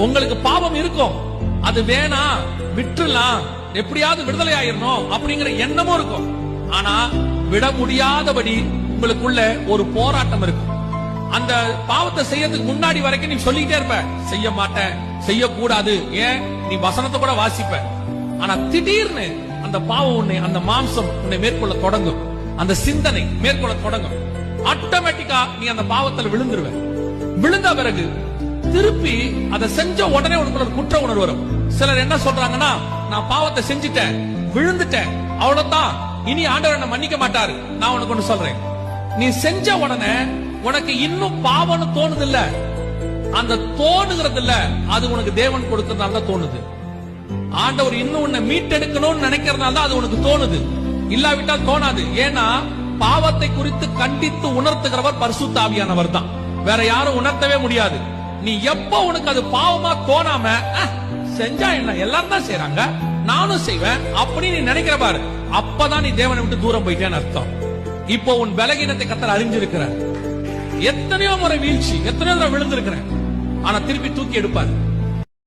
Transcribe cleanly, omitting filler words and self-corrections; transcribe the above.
உங்களுக்கு பாவம் இருக்கும், அது வேணாம் விட்டுலாம், எப்படியாவது விடுதலை ஆயிரணும் அப்படிங்கிற எண்ணமும் இருக்கும். ஆனா விட முடியாதபடி உங்களுக்குள்ள ஒரு போராட்டம் இருக்கும். அந்த பாவத்தை செய்யறதுக்கு முன்னாடி வரைக்கும் நீ சொல்லிட்டே இருப்ப, செய்ய மாட்டேன், செய்யக்கூடாது, ஏன் நீ வசனத்தை கூட வாசிப்ப. ஆனா திடீர்னு அந்த பாவம் உன்னை, அந்த மாம்சம் உன்னை மேற்கொள்ள தொடங்கும், அந்த சிந்தனை மேற்கொள்ள தொடங்கும். ஆட்டோமேட்டிக்கா நீ அந்த பாவத்தில் விழுந்துருவ. விழுந்த பிறகு திருப்பி அதை செஞ்ச உடனே உனக்கு ஒரு குற்ற உணர்வு வரும். சிலர் என்ன சொல்றாங்கன்னா, நான் பாவத்தை செஞ்சுட்டேன், விழுந்துட்டேன், அவ்வளவுதான், இனி ஆண்டவர் என்ன மன்னிக்க மாட்டாரு. நான் உனக்கு ஒண்ணு சொல்றேன், நீ செஞ்ச உடனே உனக்கு இன்னும் பாவம்னு தோணுது இல்ல, அந்த தோணுகிறது இல்ல, அது உனக்கு தேவன் கொடுத்ததுனால தான் தோணுது. ஆண்டவர் இன்னும் உன்னை மீட்டெடுக்கணும்னு நினைக்கிறதுனால தான் அது உனக்கு தோணுது, இல்லாவிட்டால் தோணாது. ஏன்னா பாவத்தை குறித்து கண்டித்து உணர்த்துகிறவர் பரிசுத்த ஆவியானவர் தான், வேற யாரும் உணர்த்தவே முடியாது. நீ எப்ப உனக்கு அது பாவமா தோணாம செஞ்சா என்ன, எல்லாரும் தான் செய்யறாங்க, நானும் செய்வேன் அப்படி நீ நினைக்கிற பாரு, அப்பதான் நீ தேவனை விட்டு தூரம் போயிட்டேன்னு அர்த்தம். இப்போ உன் பலகீனத்தை கர்த்தர் அறிஞ்சிருக்கிறார். எத்தனையோ முறை வீழ்ச்சி, எத்தனையோ முறை விழுந்திருக்கிறேன், ஆனா திருப்பி தூக்கி எடுப்பாரு.